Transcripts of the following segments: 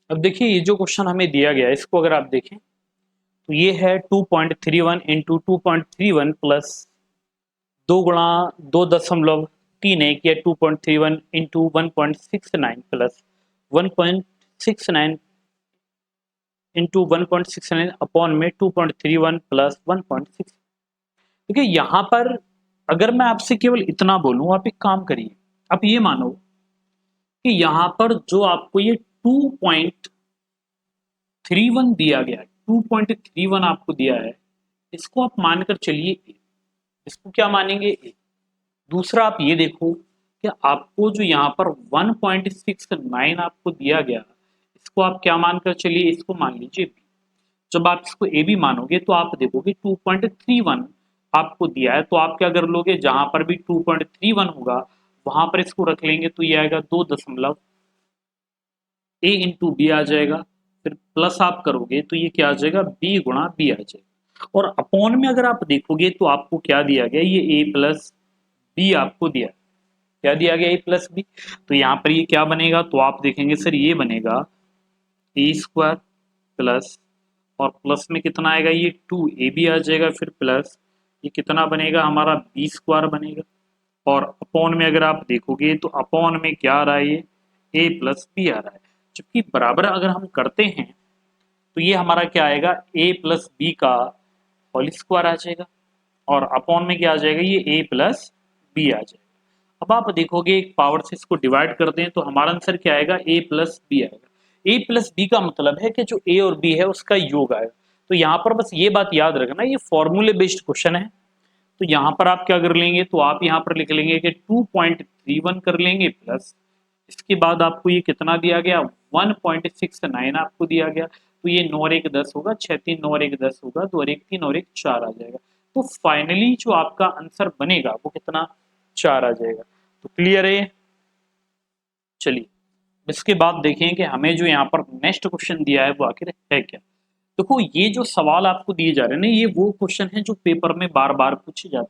अब देखिए ये जो क्वेश्चन हमें दिया गया है इसको अगर आप देखें तो ये है 2.31 इंटू 2.31 प्लस 2 गुणा 2.31 या 2.31 इंटू 1.69 प्लस 1.69 इंटू 1.69 अपॉन में 2.31 प्लस 1.6। देखिए यहाँ पर अगर मैं आपसे केवल इतना बोलूं, आप एक काम करिए, आप ये मानो कि यहाँ पर जो आपको ये 2.31 दिया गया है, 2.31 आपको दिया है, इसको आप मानकर चलिए ए। इसको क्या मानेंगे ए। दूसरा आप ये देखो कि आपको जो यहाँ पर 1.69 आपको दिया गया, इसको आप क्या मानकर चलिए, इसको मान लीजिए बी। जब आप इसको ए बी मानोगे तो आप देखोगे 2.31 आपको दिया है, तो आप क्या कर लोगे, जहां पर भी 2.31 होगा वहां पर इसको रख लेंगे, तो ये आएगा 2 ए इंटू बी आ जाएगा। फिर प्लस आप करोगे तो ये क्या आ जाएगा, बी गुणा बी आ जाएगा। और अपॉन में अगर आप देखोगे तो आपको क्या दिया गया, ये ए प्लस बी आपको दिया। क्या दिया गया, ए प्लस बी। तो यहाँ पर ये क्या बनेगा, तो आप देखेंगे सर ये बनेगा ए स्क्वायर प्लस, और प्लस में कितना आएगा, ये 2 ए बी आ जाएगा, फिर प्लस ये कितना बनेगा हमारा बी स्क्वायर बनेगा। और अपॉन में अगर आप देखोगे तो अपॉन में क्या आ रहा है, ये ए प्लस बी आ रहा है। जबकि बराबर अगर हम करते हैं तो ये हमारा क्या आएगा, ए प्लस बी का होल स्क्वायर आ जाएगा, और अपॉन में क्या आ जाएगा, ये ए प्लस बी आ जाएगा। अब आप देखोगे एक पावर से इसको डिवाइड कर दें तो हमारा आंसर क्या आएगा, ए प्लस बी आएगा। ए प्लस बी का मतलब है कि जो ए और बी है उसका योग आएगा। तो यहाँ पर बस ये बात याद रखना, ये फॉर्मूले बेस्ड क्वेश्चन है। तो यहाँ पर आप क्या कर लेंगे, तो आप यहाँ पर लिख लेंगे कि 2.31 कर लेंगे प्लस, इसके बाद आपको ये कितना दिया गया, 1.69 आपको दिया गया। तो ये 9 और 1 10 होगा, 6 3 9 और 1 10 होगा, 2 और 1 3 और 1 4 आ जाएगा। तो फाइनली जो आपका आंसर बनेगा वो कितना, 4 आ जाएगा। तो क्लियर है। चलिए इसके बाद देखें कि हमें जो यहाँ पर नेक्स्ट क्वेश्चन दिया है वो आखिर है क्या। देखो ये जो सवाल आपको दिए जा रहे हैं ना, ये वो क्वेश्चन है जो पेपर में बार बार पूछे जाते हैं।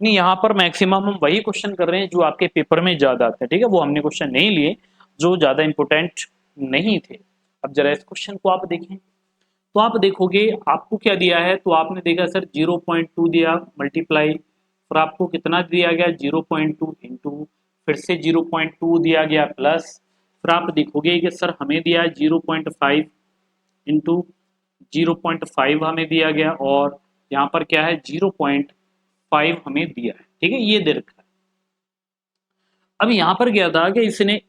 नहीं, यहाँ पर मैक्सिमम हम वही क्वेश्चन कर रहे हैं जो आपके पेपर में ज्यादा आते हैं, ठीक है। वो हमने क्वेश्चन नहीं लिए जो ज्यादा इंपोर्टेंट नहीं थे। अब जरा इस क्वेश्चन को आप देखें तो आप देखोगे आपको क्या दिया है, तो आपने देखा सर 0.2 दिया मल्टीप्लाई, और आपको कितना दिया गया 0.2 इंटू, फिर से 0.2 दिया गया प्लस, फिर आप देखोगे कि सर हमें दिया है 0.5 इंटू 0.5 हमें दिया गया, और यहाँ पर क्या है 0.5 हमें दिया है, ठीक है, ये दे रखा है। अब यहाँ पर क्या था कि इसने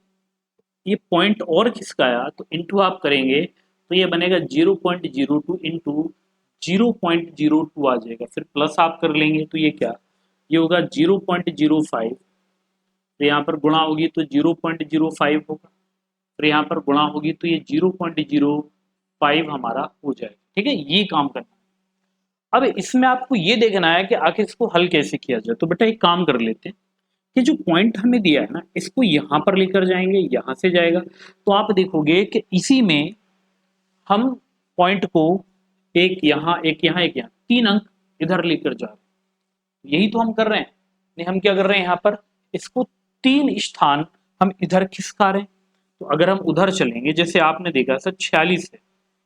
ये पॉइंट और किसका आया, तो इंटू आप करेंगे तो ये बनेगा 0.02 इंटू 0.02 आ जाएगा, फिर प्लस आप कर लेंगे तो ये क्या, ये होगा 0.05, तो यहाँ पर गुणा होगी तो 0.05 होगा, फिर यहाँ पर गुणा होगी तो ये 0.05 हमारा हो जाएगा, ठीक है। ये काम करना है। अब इसमें आपको ये देखना है कि आखिर इसको हल कैसे किया जाए। तो बेटा एक काम कर लेते हैं कि जो पॉइंट हमें दिया है ना, इसको यहाँ पर लेकर जाएंगे, यहाँ से जाएगा, तो आप देखोगे कि इसी में हम पॉइंट को एक यहाँ एक यहाँ एक यहाँ 3 अंक इधर लेकर जा रहे हैं। यही तो हम कर रहे हैं। नहीं, हम क्या कर रहे हैं, यहाँ पर इसको 3 स्थान हम इधर खिसका रहे हैं। तो अगर हम उधर चलेंगे, जैसे आपने देखा सर 46 है,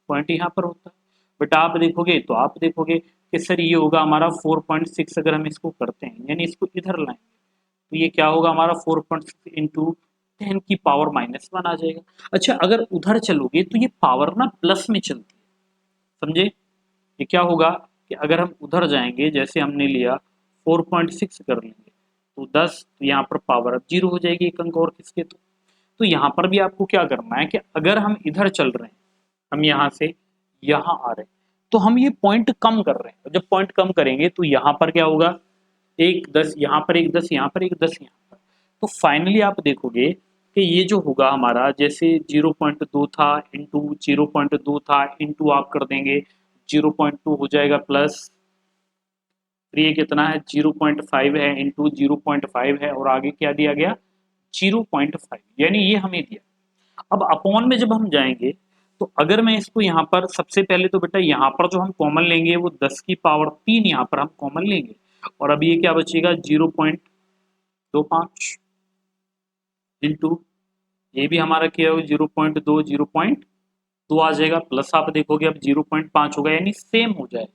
पॉइंट यहाँ पर होता है, बट आप देखोगे तो आप देखोगे कि सर ये होगा हमारा 4.6, अगर हम इसको करते हैं यानी इसको इधर लाएंगे तो ये क्या होगा हमारा 4.6 इंटू 10⁻⁻1 आ जाएगा। अच्छा अगर उधर चलोगे तो ये पावर ना प्लस में चलती है, समझे। ये क्या होगा कि अगर हम उधर जाएंगे, जैसे हमने लिया 4.6 कर लेंगे तो 10, तो यहाँ पर पावर अब 0 हो जाएगी, एक अंक और किसके तो यहाँ पर भी आपको क्या करना है कि अगर हम इधर चल रहे हैं, हम यहाँ से यहाँ आ रहे हैं, तो हम ये पॉइंट कम कर रहे हैं। जब पॉइंट कम करेंगे तो यहाँ पर क्या होगा, 1 10 यहाँ पर, 1 10 यहाँ पर, 1 10 यहाँ पर। तो फाइनली आप देखोगे कि ये जो होगा हमारा, जैसे 0.2 था इंटू 0.2 था इंटू आप कर देंगे 0.2 हो जाएगा प्लस, फिर ये कितना है 0.5 है इंटू 0.5 है, और आगे क्या दिया गया 0.5, यानी ये हमें दिया। अब अपॉन में जब हम जाएंगे तो अगर मैं इसको यहाँ पर सबसे पहले तो बेटा यहाँ पर जो हम कॉमन लेंगे वो 10⁻³ यहाँ पर हम कॉमन लेंगे, और अब ये क्या बचेगा 0.25 इंटू ये भी हमारा क्या हो 0.2 0.2 आ जाएगा, प्लस आप देखोगे अब 0.5 होगा, यानी सेम हो जाए।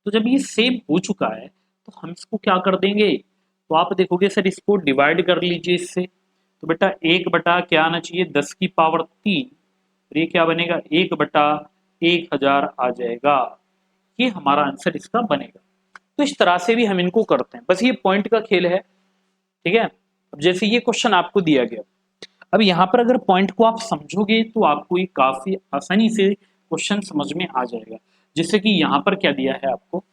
तो जब ये सेम हो चुका है तो हम इसको क्या कर देंगे, तो आप देखोगे सर इसको डिवाइड कर लीजिए इससे। तो बेटा 1 बटा क्या आना चाहिए 10⁻3, और ये क्या बनेगा 1/1000 आ जाएगा। ये हमारा आंसर इसका बनेगा। तो इस तरह से भी हम इनको करते हैं, बस ये पॉइंट का खेल है, ठीक है। अब जैसे ये क्वेश्चन आपको दिया गया, अब यहाँ पर अगर पॉइंट को आप समझोगे तो आपको ये काफी आसानी से क्वेश्चन समझ में आ जाएगा। जैसे कि यहाँ पर क्या दिया है आपको,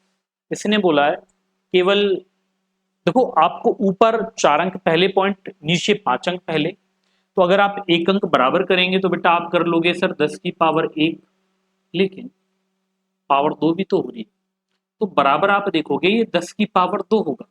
इसने बोला है केवल, देखो आपको ऊपर 4 अंक पहले पॉइंट, नीचे 5 अंक पहले। तो अगर आप एक अंक बराबर करेंगे तो बेटा आप कर लोगे सर 10⁻1, लेकिन पावर 2 भी तो हो रही है, तो बराबर आप देखोगे ये 10⁻2 होगा,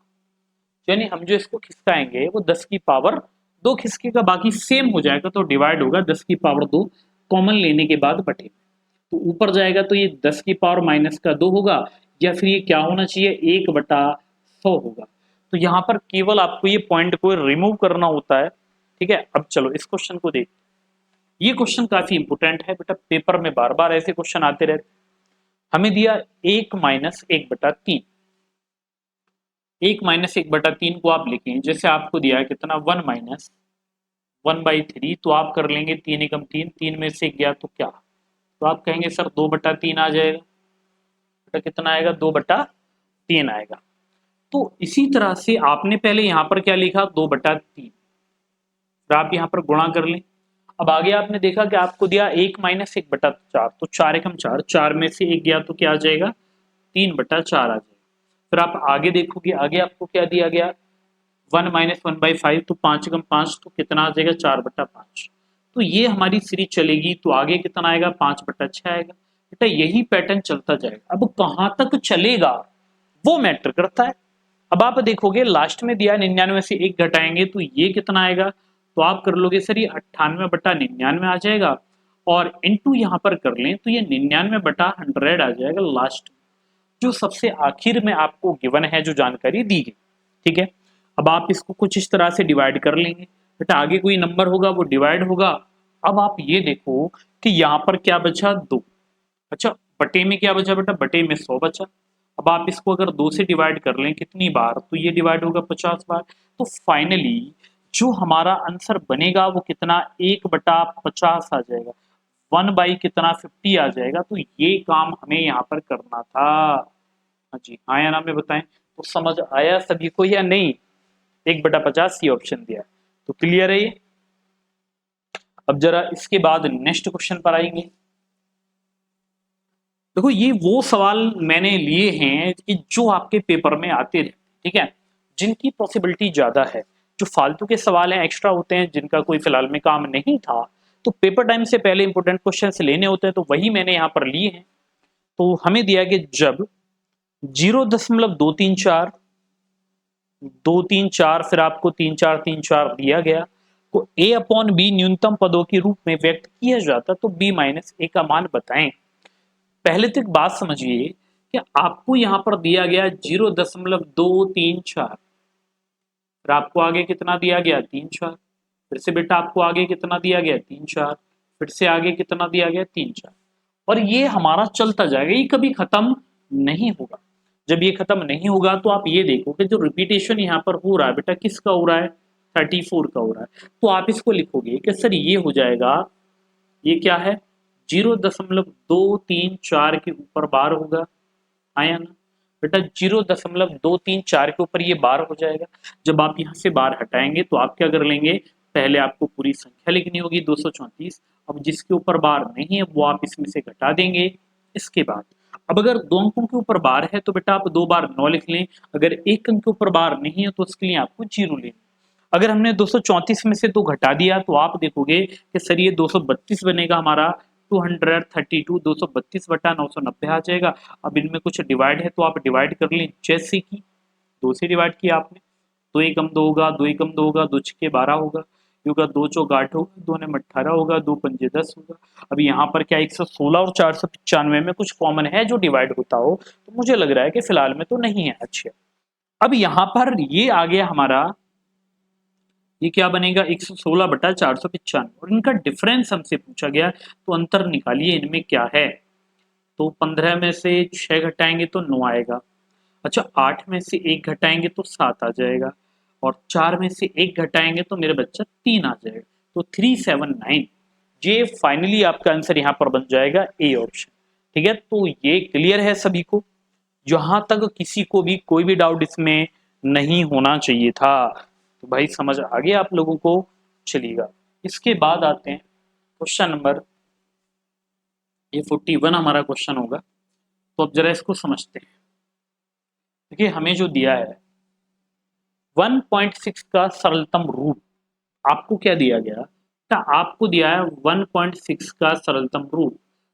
यानी हम जो इसको खिसकाएंगे वो 10⁻2 खिसकेगा, बाकी सेम हो जाएगा, तो डिवाइड होगा 10⁻2 कॉमन लेने के बाद बटे। तो ऊपर जाएगा तो ये 10⁻−2 होगा, या फिर ये क्या होना चाहिए 1/100 होगा। तो यहाँ पर केवल आपको ये पॉइंट को रिमूव करना होता है, ठीक है। अब चलो इस क्वेश्चन को देख, ये क्वेश्चन काफी इंपोर्टेंट है बेटा, पेपर में बार बार ऐसे क्वेश्चन आते रहते। हमें दिया 1-1/3, 1-1/3 को आप लिखें, जैसे आपको दिया है कितना 1-1/3, तो आप कर लेंगे 3 एकम 3, 3 में से गया तो क्या, तो आप कहेंगे सर 2/3 आ जाएगा, बेटा कितना आएगा 2/3 आएगा। तो इसी तरह से आपने पहले यहाँ पर क्या लिखा 2/3, फिर आप यहाँ पर गुणा कर लें। अब आगे आपने देखा कि आपको दिया 1-1/4, तो 4 एकम 4, 4 में से 1 गया तो क्या आ जाएगा 3/4 आ जाएगा। फिर आप आगे देखोगे, आगे आपको क्या दिया गया 1-1/5, तो 5 एकम 5, तो कितना आ जाएगा 4/5। तो ये हमारी सीरीज चलेगी, तो आगे कितना आएगा 5/6 आएगा। बेटा यही पैटर्न चलता जाएगा, अब कहाँ तक चलेगा वो मैटर करता है। अब आप देखोगे लास्ट में दिया 99 से 1 घटाएंगे तो ये कितना आएगा, तो आप कर लोगे सर ये 98/99 आ जाएगा, और इनटू यहाँ पर कर लें तो ये 99/100 आ जाएगा लास्ट, जो सबसे आखिर में आपको गिवन है जो जानकारी दी गई, ठीक है। अब आप इसको कुछ इस तरह से डिवाइड कर लेंगे, बेटा आगे कोई नंबर होगा वो डिवाइड होगा। अब आप ये देखो कि यहाँ पर क्या बचा 2, अच्छा बटे में क्या बचा बेटा, बटे में 100 बचा। अब आप इसको अगर 2 से डिवाइड कर लें कितनी बार, तो ये डिवाइड होगा 50 बार। तो फाइनली जो हमारा आंसर बनेगा वो कितना 1/50 आ जाएगा, 1 कितना 50 आ जाएगा। तो ये काम हमें यहाँ पर करना था। हाँ जी हाँ या ना में बताएं, तो समझ आया सभी को या नहीं, 1/50 ये ऑप्शन दिया है, तो क्लियर है ये। अब जरा इसके बाद नेक्स्ट क्वेश्चन पर आएंगे। देखो ये वो सवाल मैंने लिए हैं कि जो आपके पेपर में आते रहे, ठीक है, जिनकी पॉसिबिलिटी ज्यादा है। जो फालतू के सवाल हैं एक्स्ट्रा होते हैं जिनका कोई फिलहाल में काम नहीं था, तो पेपर टाइम से पहले इंपोर्टेंट क्वेश्चन लेने होते हैं, तो वही मैंने यहाँ पर लिए हैं। तो हमें दिया कि जब 0.234 234 फिर आपको 3434 दिया गया को a/b न्यूनतम पदों के रूप में व्यक्त किया जाता, तो b-a का मान बताएं। पहले तो एक बात समझिए कि आपको यहां पर दिया गया 0.234, फिर आपको आगे कितना दिया गया 3-4, फिर से बेटा आपको आगे कितना दिया गया 3-4, फिर से आगे कितना दिया गया 3-4, और ये हमारा चलता जाएगा, ये कभी खत्म नहीं होगा। जब ये खत्म नहीं होगा तो आप ये देखो कि जो रिपीटेशन यहाँ पर हो रहा है बेटा किसका हो रहा है 34 का हो रहा है। तो आप इसको लिखोगे कि सर ये हो जाएगा, ये क्या है 0.234 के ऊपर बार होगा, आया ना बेटा 0.234 के ऊपर ये बार हो जाएगा। जब आप यहाँ से बार हटाएंगे तो आप क्या कर लेंगे, पहले आपको पूरी संख्या लिखनी होगी 234, अब जिसके ऊपर बार नहीं है वो आप इसमें से घटा देंगे। इसके बाद अब अगर 2 अंकों के ऊपर बार है तो बेटा आप 2 बार 9 लिख लें, अगर 1 अंक के ऊपर बार नहीं है तो उसके लिए आपको 0 लेना। अगर हमने 234 में से 2 घटा दिया तो आप देखोगे कि सर ये 232 बनेगा हमारा, 232 232/990 आ जाएगा। अब इनमें कुछ डिवाइड है तो आप डिवाइड कर लें, जैसे कि 2 से डिवाइड किया आपने, 2 एकम 2 होगा, 2 एकम 2 होगा, 2 छक्के 12 होगा, ये होगा 2 चौक 8 होगा, 2 ने 18 होगा, 2 पंजे 10 होगा। अब यहाँ पर क्या 116 और 495 में कुछ कॉमन है जो डिवाइड होता हो, तो मुझे लग रहा है कि फिलहाल में तो नहीं है। अच्छा अब यहाँ पर ये आ गया हमारा, ये क्या बनेगा 116/495 और इनका डिफरेंस हमसे पूछा गया तो अंतर निकालिए इनमें क्या है। तो 15 में से 6 घटाएंगे तो 9 आएगा। अच्छा 8 में से 1 घटाएंगे तो 7 आ जाएगा और 4 में से 1 घटाएंगे तो मेरे बच्चा 3 आ जाएगा। तो 379 ये फाइनली आपका आंसर यहाँ पर बन जाएगा ए ऑप्शन। ठीक है, तो ये क्लियर है सभी को, जहां तक किसी को भी कोई भी डाउट इसमें नहीं होना चाहिए था। तो भाई समझ आ गया आप लोगों को, चलिएगा इसके बाद आते हैं क्वेश्चन नंबर, ये 41 हमारा क्वेश्चन होगा। तो अब जरा इसको समझते हैं। देखिए हमें जो दिया है 1.6 का सरलतम रूट, आपको क्या दिया गया था, आपको दिया है 1.6 का सरलतम रूट।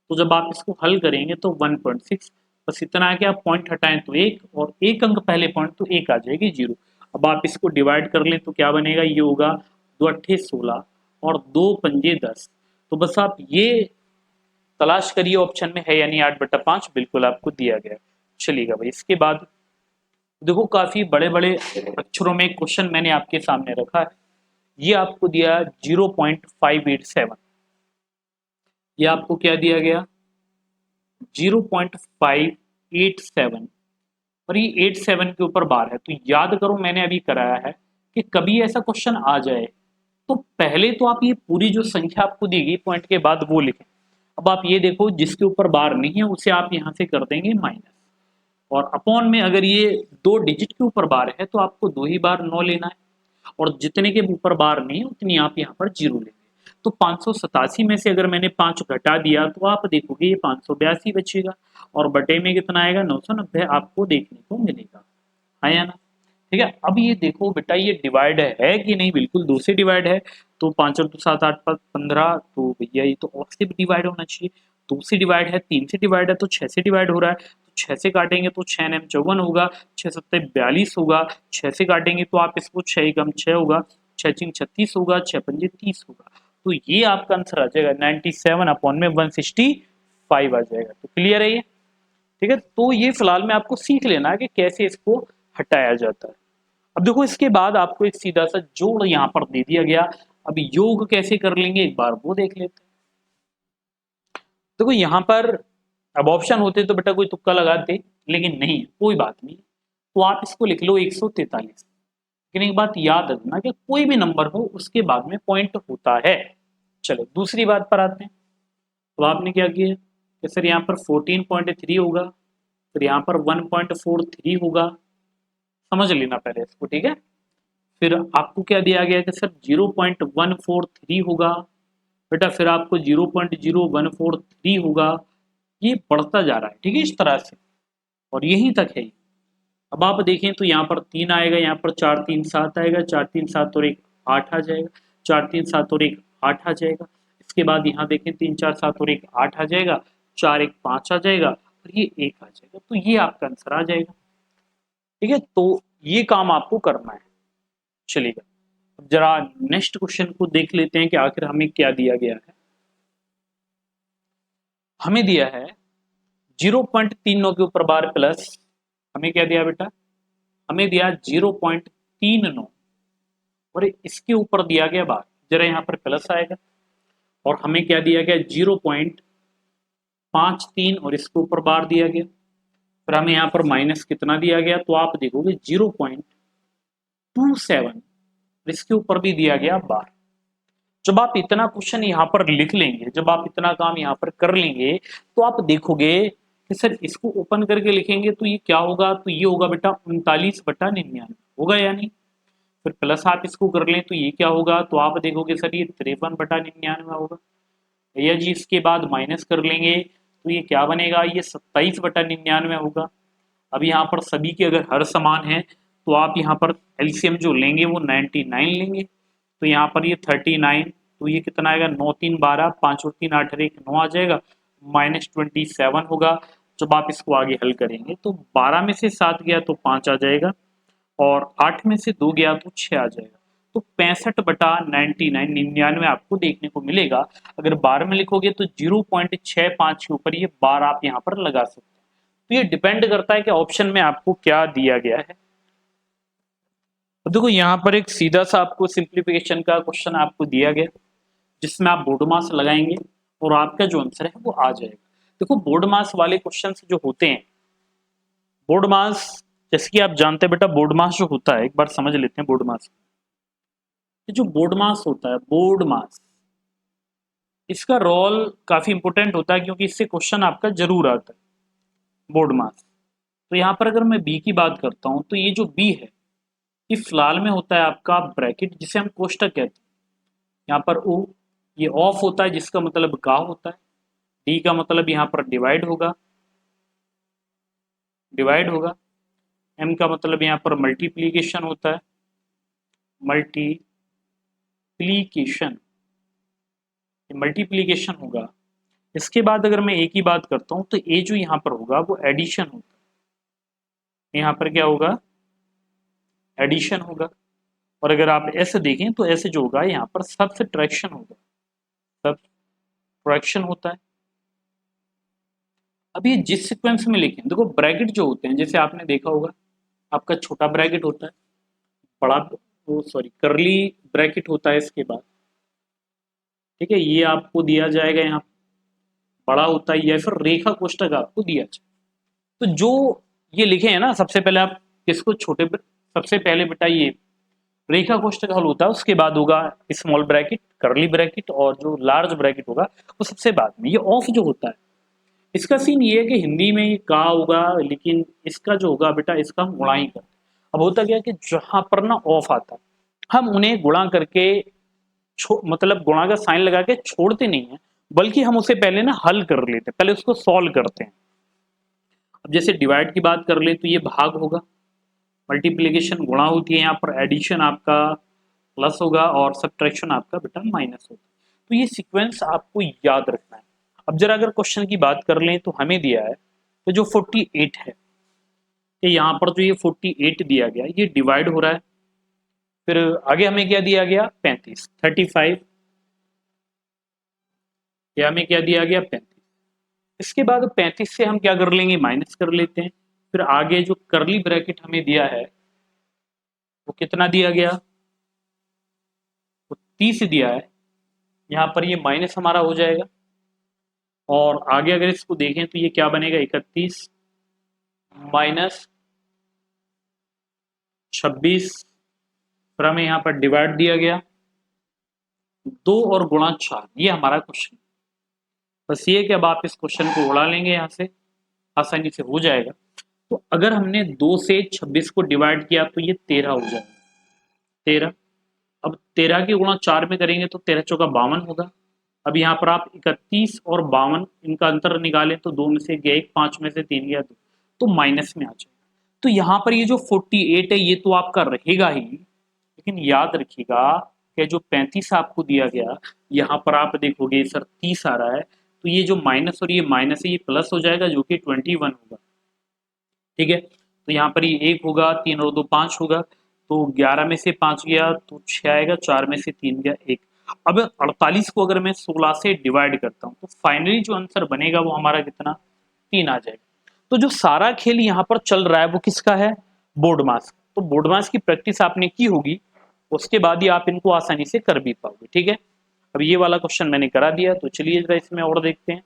तो जब आप इसको हल करेंगे तो 1.6 बस इतना है कि आप पॉइंट हटाएं तो एक, और एक अंक पहले पॉइंट तो एक आ जाएगी 0। अब आप इसको डिवाइड कर लें तो क्या बनेगा, ये होगा 2 अट्ठे 16 और 2 पंजे 10। तो बस आप ये तलाश करिए ऑप्शन में है यानी 8/5 बिल्कुल आपको दिया गया। चलिएगा भाई इसके बाद देखो काफी बड़े बड़े अक्षरों में क्वेश्चन मैंने आपके सामने रखा है। ये आपको दिया 0.587, ये आपको क्या दिया गया 0.587 और ये 87 के ऊपर बार है। तो याद करो मैंने अभी कराया है कि कभी ऐसा क्वेश्चन आ जाए तो पहले तो आप ये पूरी जो संख्या आपको दी गई पॉइंट के बाद वो लिखें। अब आप ये देखो जिसके ऊपर बार नहीं है उसे आप यहां से कर देंगे माइनस, और अपॉन में अगर ये 2 डिजिट के ऊपर बार है तो आपको 2 ही बार 9 लेना है, और जितने के ऊपर बार नहीं है उतनी आप यहाँ पर 0 लेंगे। तो 587 में से अगर मैंने 5 घटा दिया तो आप देखोगे ये 582 बचेगा, और बटे में कितना आएगा 990 आपको देखने को मिलेगा, है या ना। ठीक है, अब ये देखो बेटा ये डिवाइड है कि नहीं, बिल्कुल 2 से डिवाइड है। तो 5 और 2 7 8 5 15, तो भैया ये तो और से भी डिवाइड होना चाहिए। 2 से डिवाइड है, 3 से डिवाइड है, तो 6 से डिवाइड हो रहा है। तो 6 से काटेंगे तो 6 9 54 होगा, 6 7 42 होगा। 6 से काटेंगे तो आप इसको 6 कम 6 होगा, 6 3 36 होगा, 6 पंजे 30 होगा। तो ये आपका आंसर आ जाएगा 97 अपॉन में 165 आ जाएगा। तो क्लियर है ये। ठीक है, तो ये फिलहाल में आपको सीख लेना है कि कैसे इसको हटाया जाता है। अब देखो इसके बाद आपको एक सीधा सा जोड़ यहाँ पर दे दिया गया। अब योग कैसे कर लेंगे एक बार वो देख लेते हैं। देखो यहाँ पर अब ऑप्शन होते तो बेटा कोई तुक्का लगाते, लेकिन नहीं, कोई बात नहीं। तो आप इसको लिख लो 143। लेकिन एक बात याद रखना कि कोई भी नंबर हो उसके बाद में पॉइंट होता है। चलो दूसरी बात पर आते हैं। तो आपने क्या किया कि सर यहाँ पर 14.3 होगा, फिर यहाँ पर 1.43 होगा, समझ लेना पहले इसको। ठीक है, फिर आपको क्या दिया गया कि सर 0.143 होगा बेटा, फिर आपको 0.0143 होगा। ये बढ़ता जा रहा है, ठीक है, इस तरह से, और यहीं तक है। अब आप देखें तो यहाँ पर 3 आएगा, यहाँ पर 4 3 7 आएगा, 4 3 7 और 1 8 आ जाएगा, 4 3 7 और 1 8 आ जाएगा। इसके बाद यहाँ देखें 3 4 7 और 1 8 आ जाएगा, 4 1 5 आ जाएगा और ये 1 आ जाएगा। तो ये आपका आंसर आ जाएगा। ठीक है, तो ये काम आपको करना है। चलिएगा अब जरा नेक्स्ट क्वेश्चन को देख लेते हैं कि आखिर हमें क्या दिया गया है। हमें दिया है 0.39 के ऊपर बार प्लस, हमें क्या दिया बेटा, हमें दिया 0.39 और इसके ऊपर दिया गया बार, जरा यहाँ पर प्लस आएगा, और हमें क्या दिया गया 0.53 और इसके ऊपर बार दिया गया, फिर हमें यहाँ पर माइनस कितना दिया गया, तो आप देखोगे 0.27 इसके ऊपर भी दिया गया बार। जब आप इतना क्वेश्चन यहाँ पर लिख लेंगे, जब आप इतना काम यहाँ पर कर लेंगे, तो आप देखोगे कि सर इसको ओपन करके लिखेंगे तो ये क्या होगा, तो ये होगा बेटा 39/99 होगा, यानी फिर प्लस आप इसको कर लें तो ये क्या होगा, तो आप देखोगे सर ये 53/99 होगा। भैया जी इसके बाद माइनस कर लेंगे तो ये क्या बनेगा, ये 27/99 होगा। अब यहाँ पर सभी के अगर हर समान है तो आप यहाँ पर एलसीएम जो लेंगे वो 99 लेंगे। तो यहाँ पर ये 39, तो ये कितना आएगा 9 3 12, 5 और 3 8 1 9 आ जाएगा, -27 होगा। जब आप इसको आगे हल करेंगे तो 12 में से 7 गया तो 5 आ जाएगा, और 8 में से 2 गया तो 6 आ जाएगा। तो 65/99 आपको देखने को मिलेगा। अगर बार में लिखोगे तो 0.65 के ऊपर ये बार आप यहाँ पर लगा सकते हैं। तो ये डिपेंड करता है कि ऑप्शन में आपको क्या दिया गया है। अब देखो यहाँ पर एक सीधा सा आपको सिंप्लीफिकेशन का क्वेश्चन आपको दिया गया, जिसमें आप बोर्ड मास लगाएंगे और आपका जो आंसर है वो आ जाएगा। देखो बोर्ड मास वाले क्वेश्चन जो होते हैं, बोर्ड मास जैसे कि आप जानते हैं बेटा, बोर्ड मास जो होता है, एक बार समझ लेते हैं बोर्ड मास। ये जो बोर्ड मास होता है, बोर्ड मास, इसका रोल काफी इंपॉर्टेंट होता है, क्योंकि इससे क्वेश्चन आपका जरूर आता है, बोर्ड मास। तो यहाँ पर अगर मैं बी की बात करता हूँ, तो ये जो बी है, ये फिलहाल में होता है आपका ब्रैकेट, जिसे हम कोष्टक कहते हैं। यहाँ पर ओ, ये ऑफ होता है, जिसका मतलब का होता है। डी का मतलब यहाँ पर डिवाइड होगा, डिवाइड होगा। एम का मतलब यहाँ पर मल्टीप्लीकेशन होता है, मल्टीप्लीकेशन, मल्टीप्लीकेशन होगा। इसके बाद अगर मैं ए की बात करता हूँ, तो ए जो यहाँ पर होगा वो एडिशन होगा। यहाँ पर क्या होगा, एडिशन होगा। और अगर आप ऐसे देखें तो ऐसे जो होगा यहाँ पर सब्सट्रैक्शन होगा, सब्सट्रैक्शन होता है। अब ये जिस सीक्वेंस में लिखें, देखो ब्रैकेट जो होते हैं, जैसे आपने देखा होगा, आपका छोटा ब्रैकेट होता है, बड़ा वो सॉरी करली ब्रैकेट होता है इसके बाद, ठीक है, ये आपको दिया जाएगा यहाँ बड़ा होता है, या फिर रेखा कोष्टक आपको दिया जाए। तो जो ये लिखे हैं ना, सबसे पहले आप किसको छोटे, सबसे पहले बेटा ये रेखा कोष्टक हल होता है, उसके बाद होगा स्मॉल ब्रैकेट, करली ब्रैकेट, और जो लार्ज ब्रैकेट होगा वो सबसे बाद में। ये ऑफ जो होता है, इसका सीन ये है कि हिंदी में ये का होगा, लेकिन इसका जो होगा बेटा, इसका हम गुणा ही करते हैं। अब होता क्या कि जहां पर ना ऑफ आता है, हम उन्हें गुणा करके मतलब गुणा का साइन लगा के छोड़ते नहीं है, बल्कि हम उसे पहले ना हल कर लेते हैं, पहले उसको सॉल्व करते हैं। अब जैसे डिवाइड की बात कर ले तो ये भाग होगा, मल्टीप्लीकेशन गुणा होती है, यहाँ पर एडिशन आपका प्लस होगा, और सब्ट्रैक्शन आपका बेटा माइनस होगा। तो ये सीक्वेंस आपको याद रखना है। अब जरा अगर क्वेश्चन की बात कर लें, तो हमें दिया है तो जो 48 है, कि यहाँ पर जो ये 48 दिया गया, ये डिवाइड हो रहा है। फिर आगे हमें क्या दिया गया, 35, 35, ये हमें क्या दिया गया, 35। इसके बाद 35 से हम क्या कर लेंगे, माइनस कर लेते हैं। फिर आगे जो करली ब्रैकेट हमें दिया है, वो कितना दिया गया, वो 30 दिया है। यहाँ पर ये माइनस हमारा हो जाएगा, और आगे अगर इसको देखें तो ये क्या बनेगा, 31 माइनस 26, फिर हमें यहाँ पर डिवाइड दिया गया 2 और गुणा 4, ये हमारा क्वेश्चन। बस ये कि अब आप इस क्वेश्चन को उड़ा लेंगे, यहाँ से आसानी से हो जाएगा। तो अगर हमने 2 से 26 को डिवाइड किया तो ये 13 हो जाएगा, 13। अब 13 के गुणा 4 में करेंगे तो 13 चौका 52 होगा। अब यहाँ पर आप 31 और 52 इनका अंतर निकालें तो 2 में से गया 1, 5 में से 3 गया 2, तो माइनस में आ जाएगा। तो यहाँ पर ये जो 48 है, ये तो आपका रहेगा ही, लेकिन याद रखिएगा कि जो 35 आपको दिया गया, यहाँ पर आप देखोगे सर 30 आ रहा है, तो ये जो माइनस और ये माइनस है, ये प्लस हो जाएगा, जो कि 21 होगा, ठीक है। तो यहाँ पर ये 1 होगा, 3 और 2 5 होगा, तो 11 में से 5 गया तो 6 आएगा, 4 में से 3 गया 1। अब 48 को अगर मैं 16 से डिवाइड करता हूँ, तो फाइनली जो आंसर बनेगा वो हमारा कितना, 3 आ जाएगा। तो जो सारा खेल यहाँ पर चल रहा है वो किसका है, बोर्ड मास। तो बोर्ड मास की प्रैक्टिस आपने की होगी, उसके बाद ही आप इनको आसानी से कर भी पाओगे, ठीक है। अब ये वाला क्वेश्चन मैंने करा दिया, तो चलिए जरा इसमें और देखते हैं।